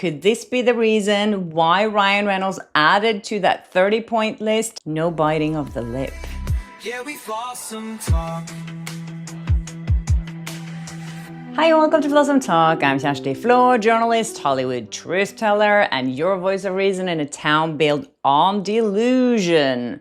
Could this be the reason why Ryan Reynolds added to that 30-point list? No biting of the lip. Yeah, we've lost some talk. Hi and welcome to Blossom Talk. I'm Kerstin Flo, journalist, Hollywood truth teller, and your voice of reason in a town built on delusion.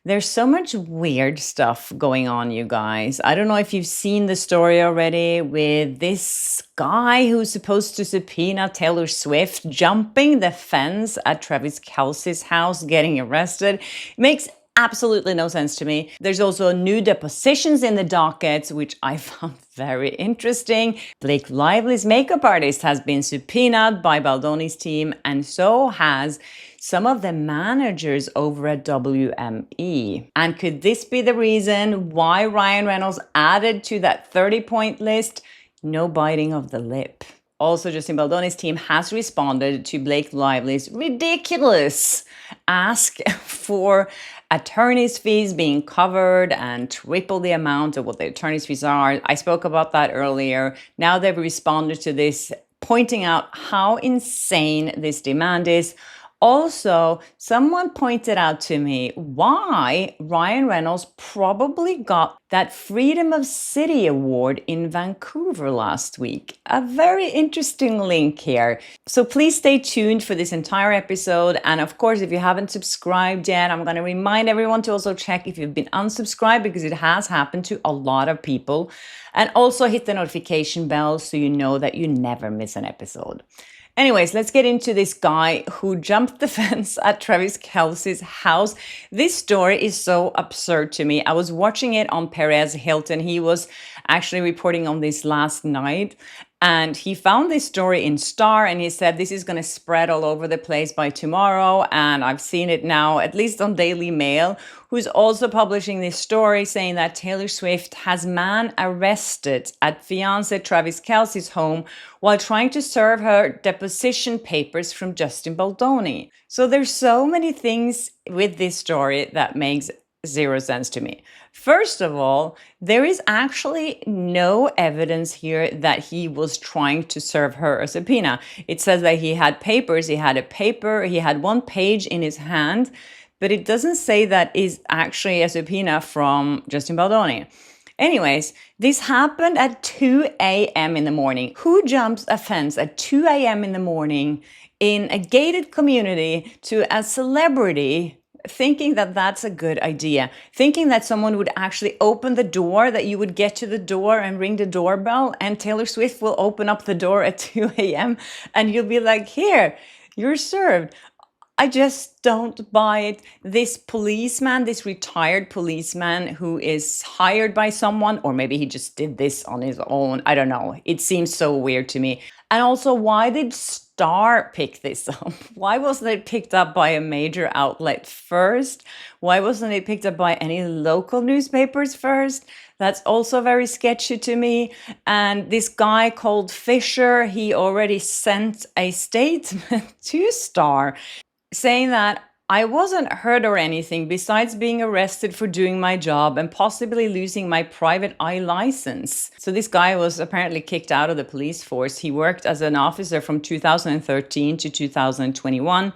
There's so much weird stuff going on, you guys. I don't know if you've seen the story already with this guy who's supposed to subpoena Taylor Swift jumping the fence at Travis Kelce's house, getting arrested. It makes absolutely no sense to me. There's also new depositions in the dockets, which I found very interesting. Blake Lively's makeup artist has been subpoenaed by Baldoni's team, and so has some of the managers over at WME. And could this be the reason why Ryan Reynolds added to that 30-point list? No biting of the lip. Also, Justin Baldoni's team has responded to Blake Lively's ridiculous ask for attorney's fees being covered and triple the amount of what the attorney's fees are. I spoke about that earlier. Now they've responded to this, pointing out how insane this demand is. Also, someone pointed out to me why Ryan Reynolds probably got that Freedom of City Award in Vancouver last week. A very interesting link here. So please stay tuned for this entire episode. And of course, if you haven't subscribed yet, I'm going to remind everyone to also check if you've been unsubscribed, because it has happened to a lot of people. And also hit the notification bell so you know that you never miss an episode. Anyways, let's get into this guy who jumped the fence at Travis Kelce's house. This story is so absurd to me. I was watching it on Perez Hilton. He was actually reporting on this last night. And he found this story in Star, and he said this is going to spread all over the place by tomorrow. And I've seen it now, at least on Daily Mail, who's also publishing this story saying that Taylor Swift has man arrested at fiancé Travis Kelce's home while trying to serve her deposition papers from Justin Baldoni. So there's so many things with this story that makes zero sense to me. First of all, there is actually no evidence here that he was trying to serve her a subpoena. It says that he had papers, he had one page in his hand, but it doesn't say that is actually a subpoena from Justin Baldoni. Anyways, this happened at 2 a.m. in the morning. Who jumps a fence at 2 a.m. in the morning in a gated community to a celebrity, thinking that that's a good idea, thinking that someone would actually open the door, that you would get to the door and ring the doorbell, and Taylor Swift will open up the door at 2 a.m. and you'll be like, here, you're served. I just don't buy it. This policeman, this retired policeman who is hired by someone, or maybe he just did this on his own. I don't know. It seems so weird to me. And also, why did Star pick this up? Why wasn't it picked up by a major outlet first? Why wasn't it picked up by any local newspapers first? That's also very sketchy to me. And this guy called Fisher, he already sent a statement to Star saying that I wasn't hurt or anything besides being arrested for doing my job and possibly losing my private eye license. So this guy was apparently kicked out of the police force. He worked as an officer from 2013 to 2021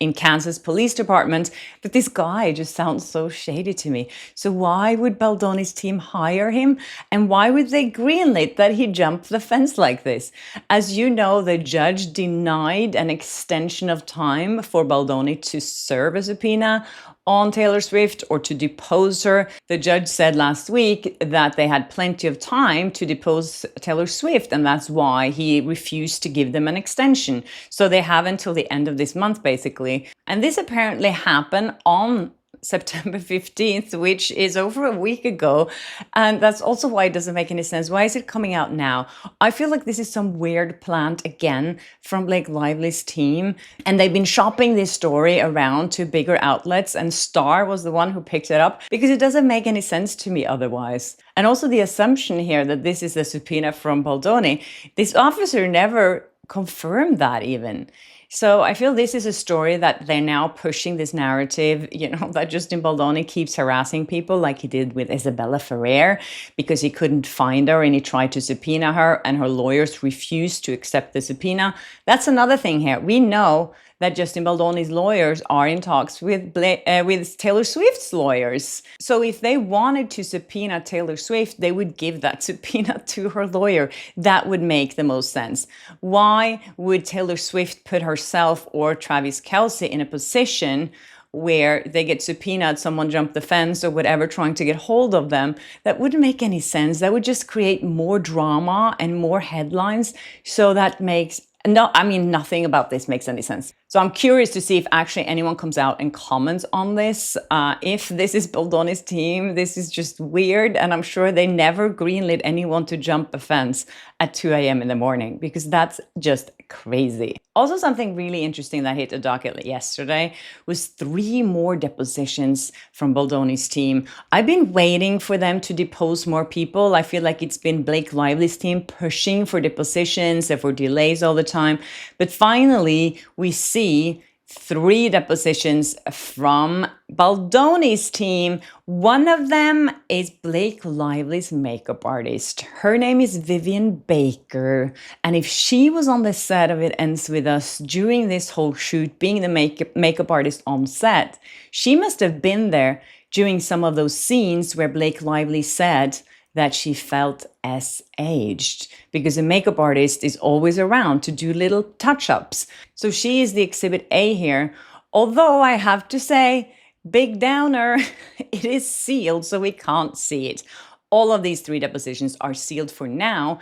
in Kansas Police Department. But this guy just sounds so shady to me. So why would Baldoni's team hire him? And why would they greenlit that he jumped the fence like this? As you know, the judge denied an extension of time for Baldoni to serve a subpoena on Taylor Swift or to depose her. The judge said last week that they had plenty of time to depose Taylor Swift, and that's why he refused to give them an extension. So they have until the end of this month, basically. And this apparently happened on September 15th, which is over a week ago. And that's also why it doesn't make any sense. Why is it coming out now? I feel like this is some weird plant again from Blake Lively's team. And they've been shopping this story around to bigger outlets, and Star was the one who picked it up because it doesn't make any sense to me otherwise. And also the assumption here that this is a subpoena from Baldoni. This officer never confirm that even. So I feel this is a story that they're now pushing this narrative, that Justin Baldoni keeps harassing people like he did with Isabella Ferrer because he couldn't find her and he tried to subpoena her and her lawyers refused to accept the subpoena. That's another thing here. We know that Justin Baldoni's lawyers are in talks with Taylor Swift's lawyers. So if they wanted to subpoena Taylor Swift, they would give that subpoena to her lawyer. That would make the most sense. Why would Taylor Swift put herself or Travis Kelce in a position where they get subpoenaed, someone jumped the fence or whatever, trying to get hold of them? That wouldn't make any sense. That would just create more drama and more headlines. So that makes nothing about this makes any sense. So I'm curious to see if actually anyone comes out and comments on this. If this is Baldoni's team, this is just weird. And I'm sure they never greenlit anyone to jump a fence at 2 a.m. in the morning because that's just crazy. Also, something really interesting that hit the docket yesterday was 3 more depositions from Baldoni's team. I've been waiting for them to depose more people. I feel like it's been Blake Lively's team pushing for depositions and for delays all the time. But finally, we see 3 depositions from Baldoni's team. One of them is Blake Lively's makeup artist. Her name is Vivian Baker. And if she was on the set of It Ends With Us during this whole shoot, being the makeup artist on set, she must have been there during some of those scenes where Blake Lively said that she felt aged because a makeup artist is always around to do little touch-ups. So she is the exhibit A here. Although I have to say, big downer, it is sealed, so we can't see it. All of these 3 depositions are sealed for now,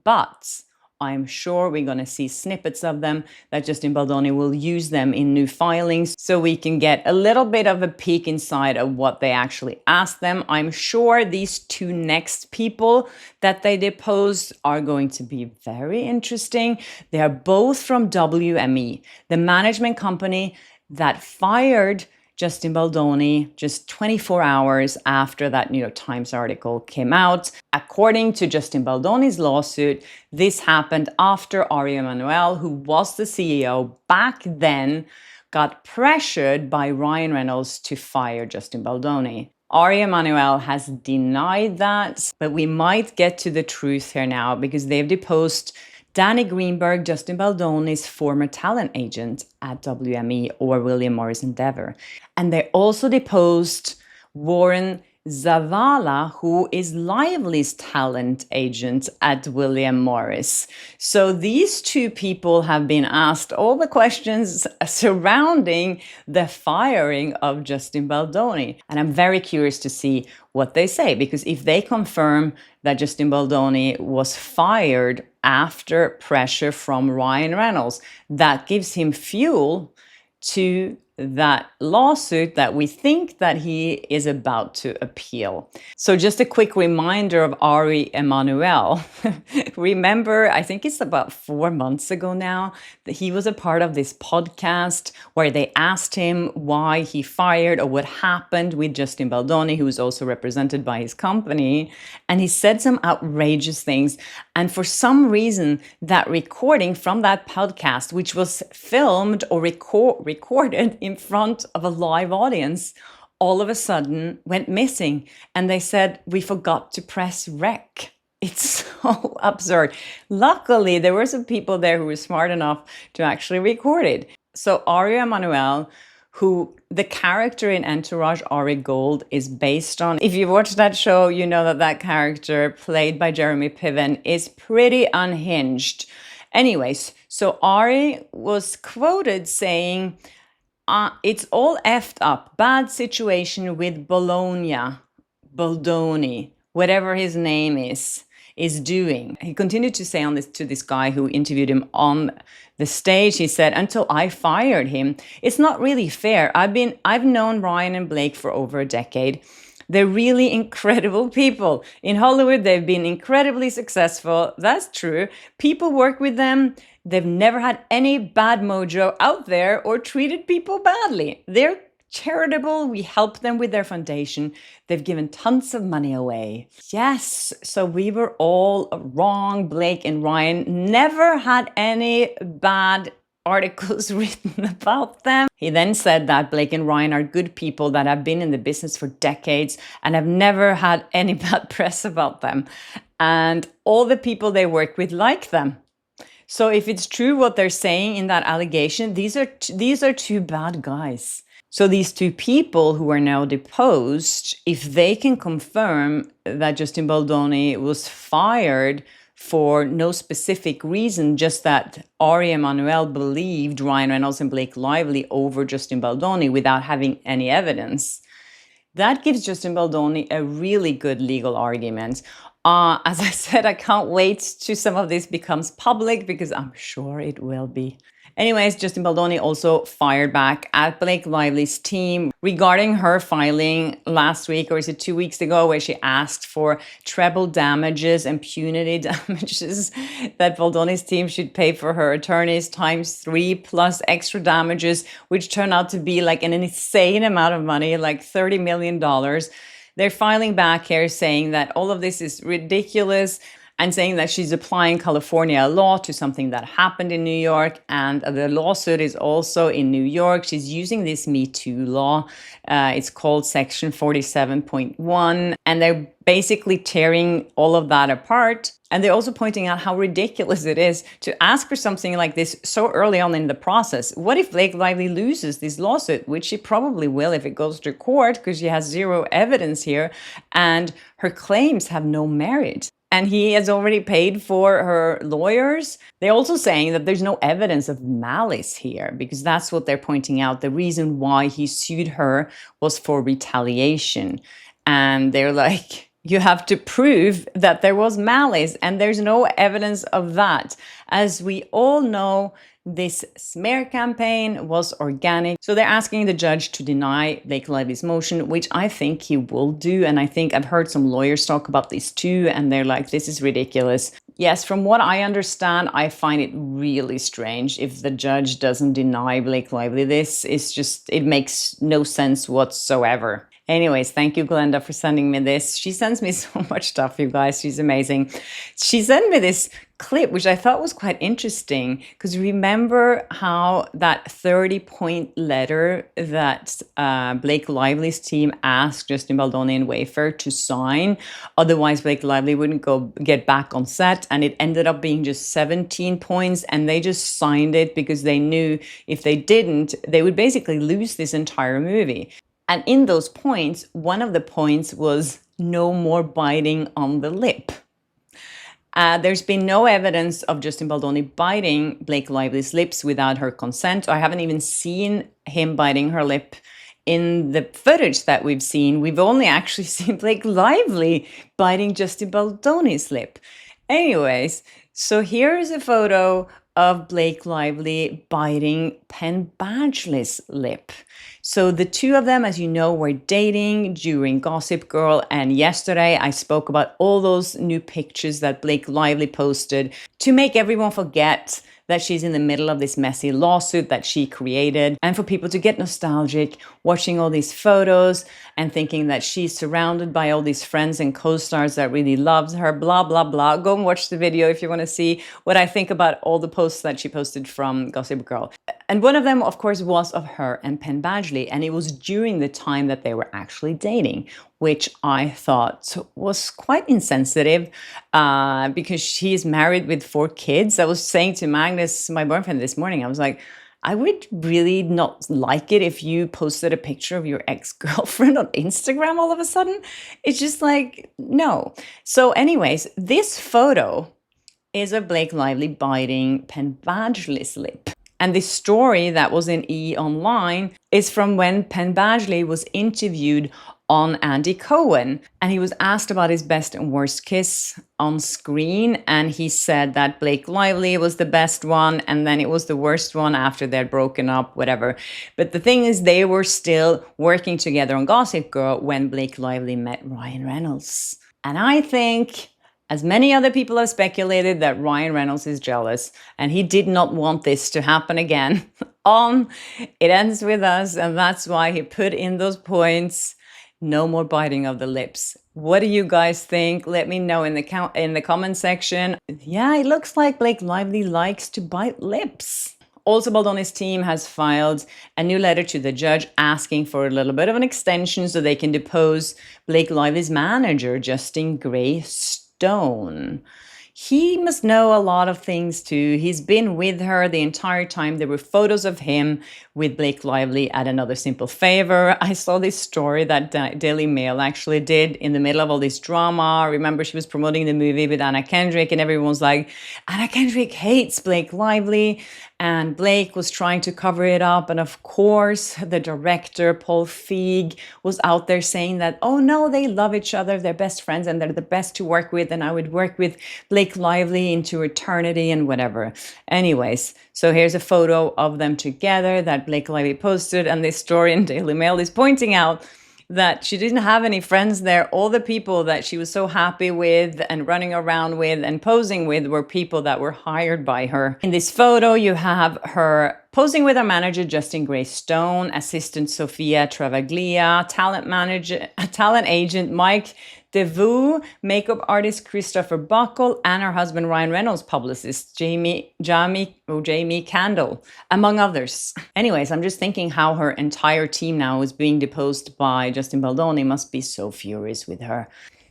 but I'm sure we're going to see snippets of them, that Justin Baldoni will use them in new filings so we can get a little bit of a peek inside of what they actually asked them. I'm sure these 2 next people that they deposed are going to be very interesting. They are both from WME, the management company that fired Justin Baldoni just 24 hours after that New York Times article came out. According to Justin Baldoni's lawsuit, this happened after Ari Emanuel, who was the CEO back then, got pressured by Ryan Reynolds to fire Justin Baldoni. Ari Emanuel has denied that, but we might get to the truth here now because they've deposed Danny Greenberg, Justin Baldoni's former talent agent at WME or William Morris Endeavor. And they also deposed Warren Zavala, who is Lively's talent agent at William Morris. So these 2 people have been asked all the questions surrounding the firing of Justin Baldoni. And I'm very curious to see what they say, because if they confirm that Justin Baldoni was fired after pressure from Ryan Reynolds, that gives him fuel to that lawsuit that we think that he is about to appeal. So just a quick reminder of Ari Emanuel. Remember, I think it's about 4 months ago now, that he was a part of this podcast where they asked him why he fired or what happened with Justin Baldoni, who was also represented by his company. And he said some outrageous things. And for some reason, that recording from that podcast, which was filmed or recorded in front of a live audience, all of a sudden went missing. And they said, we forgot to press rec. It's so absurd. Luckily, there were some people there who were smart enough to actually record it. So Ari Emanuel, who the character in Entourage, Ari Gold, is based on. If you've watched that show, you know that that character, played by Jeremy Piven, is pretty unhinged. Anyways, so Ari was quoted saying, it's all effed up. Bad situation with Baldoni, whatever his name is doing. He continued to say on this to this guy who interviewed him on the stage. He said, until I fired him, it's not really fair. I've known Ryan and Blake for over a decade. They're really incredible people. In Hollywood, they've been incredibly successful. That's true. People work with them. They've never had any bad mojo out there or treated people badly. They're charitable. We help them with their foundation. They've given tons of money away. Yes, so we were all wrong. Blake and Ryan never had any bad articles written about them. He then said that Blake and Ryan are good people that have been in the business for decades and have never had any bad press about them. And all the people they work with like them. So if it's true what they're saying in that allegation, these are two bad guys. So these two people who are now deposed, if they can confirm that Justin Baldoni was fired for no specific reason, just that Ari Emanuel believed Ryan Reynolds and Blake Lively over Justin Baldoni without having any evidence, that gives Justin Baldoni a really good legal argument. As I said, I can't wait till some of this becomes public because I'm sure it will be. Anyways, Justin Baldoni also fired back at Blake Lively's team regarding her filing last week, or is it 2 weeks ago, where she asked for treble damages and punitive damages that Baldoni's team should pay for her attorneys ×3 plus extra damages, which turned out to be like an insane amount of money, like $30 million. They're filing back here saying that all of this is ridiculous and saying that she's applying California law to something that happened in New York, and the lawsuit is also in New York. She's using this Me Too law. It's called Section 47.1, and they're basically tearing all of that apart. And they're also pointing out how ridiculous it is to ask for something like this so early on in the process. What if Blake Lively loses this lawsuit, which she probably will if it goes to court, because she has zero evidence here and her claims have no merit? And he has already paid for her lawyers. They're also saying that there's no evidence of malice here, because that's what they're pointing out. The reason why he sued her was for retaliation. And they're like, you have to prove that there was malice, and there's no evidence of that. As we all know, this smear campaign was organic. So they're asking the judge to deny Blake Lively's motion, which I think he will do. And I think I've heard some lawyers talk about this too, and they're like, this is ridiculous. Yes, from what I understand, I find it really strange if the judge doesn't deny Blake Lively this. It's just, it makes no sense whatsoever. Anyways, thank you, Glenda, for sending me this. She sends me so much stuff, you guys. She's amazing. She sent me this clip, which I thought was quite interesting, because remember how that 30-point letter that Blake Lively's team asked Justin Baldoni and Wayfair to sign, otherwise Blake Lively wouldn't get back on set, and it ended up being just 17 points, and they just signed it because they knew if they didn't, they would basically lose this entire movie. And in those points, one of the points was no more biting on the lip. There's been no evidence of Justin Baldoni biting Blake Lively's lips without her consent. I haven't even seen him biting her lip in the footage that we've seen. We've only actually seen Blake Lively biting Justin Baldoni's lip. Anyways, so here's a photo of Blake Lively biting Penn Badgley's lip. So the two of them, as you know, were dating during Gossip Girl, and yesterday I spoke about all those new pictures that Blake Lively posted to make everyone forget that she's in the middle of this messy lawsuit that she created, and for people to get nostalgic watching all these photos and thinking that she's surrounded by all these friends and co-stars that really loved her, blah, blah, blah. Go and watch the video if you want to see what I think about all the posts that she posted from Gossip Girl. And one of them, of course, was of her and Penn Badgley, and it was during the time that they were actually dating, which I thought was quite insensitive because she is married with 4 kids. I was saying to Magnus, my boyfriend, this morning, I was like, I would really not like it if you posted a picture of your ex-girlfriend on Instagram all of a sudden. It's just like, no. So anyways, this photo is of Blake Lively biting Penn Badgley's lip. And the story that was in E! Online is from when Penn Badgley was interviewed on Andy Cohen, and he was asked about his best and worst kiss on screen, and he said that Blake Lively was the best one, and then it was the worst one after they'd broken up, whatever. But the thing is, they were still working together on Gossip Girl when Blake Lively met Ryan Reynolds. And I think, as many other people have speculated, that Ryan Reynolds is jealous and he did not want this to happen again. on. It ends with us, and that's why he put in those points. No more biting of the lips. What do you guys think? Let me know in the comment section. Yeah, it looks like Blake Lively likes to bite lips. Also, Baldoni's team has filed a new letter to the judge asking for a little bit of an extension so they can depose Blake Lively's manager, Justin Stone. He must know a lot of things too. He's been with her the entire time. There were photos of him with Blake Lively at Another Simple Favor. I saw this story that Daily Mail actually did in the middle of all this drama. Remember, she was promoting the movie with Anna Kendrick, and everyone's like, Anna Kendrick hates Blake Lively. And Blake was trying to cover it up. And of course, the director, Paul Feig, was out there saying that, oh no, they love each other, they're best friends, and they're the best to work with. And I would work with Blake Lively into eternity and whatever. Anyways, so here's a photo of them together that Blake Lively posted. And this story in Daily Mail is pointing out that she didn't have any friends there. All the people that she was so happy with and running around with and posing with were people that were hired by her. In this photo, you have her posing with her manager, Justin Stone, assistant Sofia Travaglia, talent agent Mike DeVoe, makeup artist Christopher Buckle, and her husband Ryan Reynolds' publicist Jamie Candle, among others. Anyways, I'm just thinking how her entire team now is being deposed by Justin Baldoni must be so furious with her.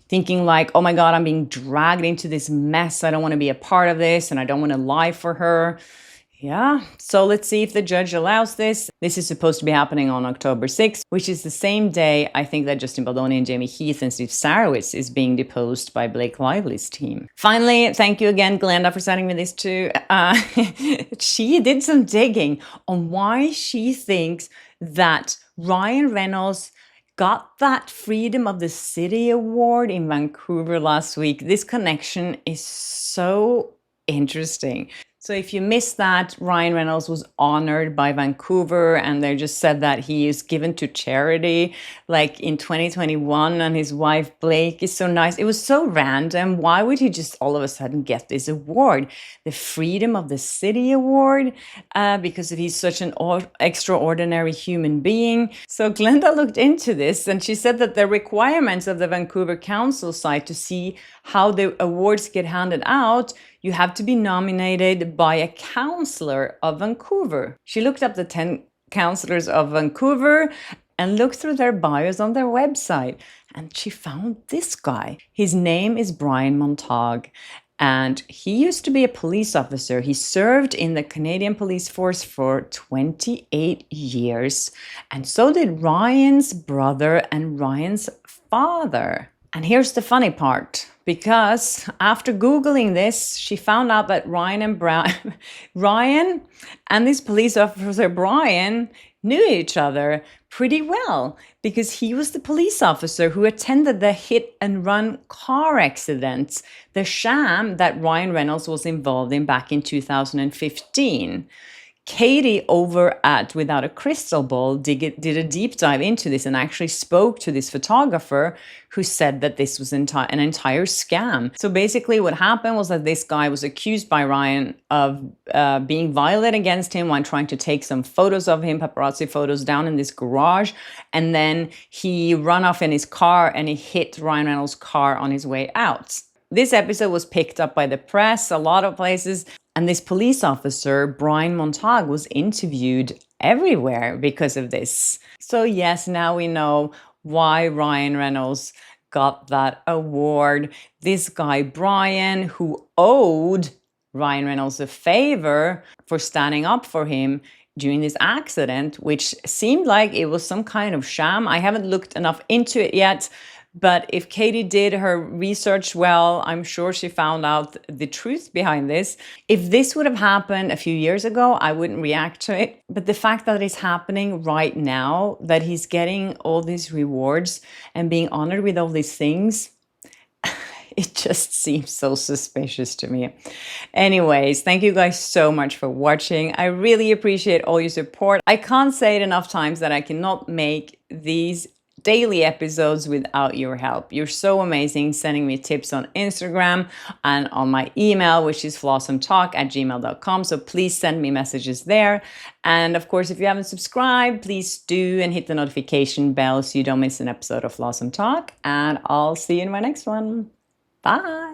Thinking like, oh my God, I'm being dragged into this mess. I don't want to be a part of this and I don't want to lie for her. Yeah, so let's see if the judge allows this. This is supposed to be happening on October 6th, which is the same day I think that Justin Baldoni and Jamie Heath and Steve Sarowitz is being deposed by Blake Lively's team. Finally, thank you again, Glenda, for sending me this too. She did some digging on why she thinks that Ryan Reynolds got that Freedom of the City award in Vancouver last week. This connection is so interesting. So if you missed that, Ryan Reynolds was honored by Vancouver, and they just said that he is given to charity like in 2021, and his wife Blake is so nice. It was so random. Why would he just all of a sudden get this award? The Freedom of the City award, because he's such an extraordinary human being. So Glenda looked into this, and she said that the requirements of the Vancouver Council site to see how the awards get handed out, you have to be nominated by a councillor of Vancouver. She looked up the 10 councillors of Vancouver and looked through their bios on their website, and she found this guy. His name is Brian Montague, and he used to be a police officer. He served in the Canadian Police Force for 28 years, and so did Ryan's brother and Ryan's father. And here's the funny part, because after Googling this, she found out that Ryan and this police officer, Brian, knew each other pretty well, because he was the police officer who attended the hit and run car accident, the sham that Ryan Reynolds was involved in back in 2015. Katie over at Without a Crystal Ball did a deep dive into this and actually spoke to this photographer who said that this was an entire scam. So basically what happened was that this guy was accused by Ryan of being violent against him when trying to take some photos of him, paparazzi photos, down in this garage. And then he ran off in his car and he hit Ryan Reynolds' car on his way out. This episode was picked up by the press, a lot of places. And this police officer, Brian Montague, was interviewed everywhere because of this. So yes, now we know why Ryan Reynolds got that award. This guy, Brian, who owed Ryan Reynolds a favor for standing up for him during this accident, which seemed like it was some kind of sham. I haven't looked enough into it yet. But if Katie did her research well, I'm sure she found out the truth behind this. If this would have happened a few years ago, I wouldn't react to it. But the fact that it's happening right now, that he's getting all these rewards and being honored with all these things, it just seems so suspicious to me. Anyways, thank you guys so much for watching. I really appreciate all your support. I can't say it enough times that I cannot make these daily episodes without your help. You're so amazing sending me tips on Instagram and on my email, which is flossumtalk@gmail.com. So please send me messages there. And of course, if you haven't subscribed, please do, and hit the notification bell so you don't miss an episode of Flossum Talk. And I'll see you in my next one. Bye.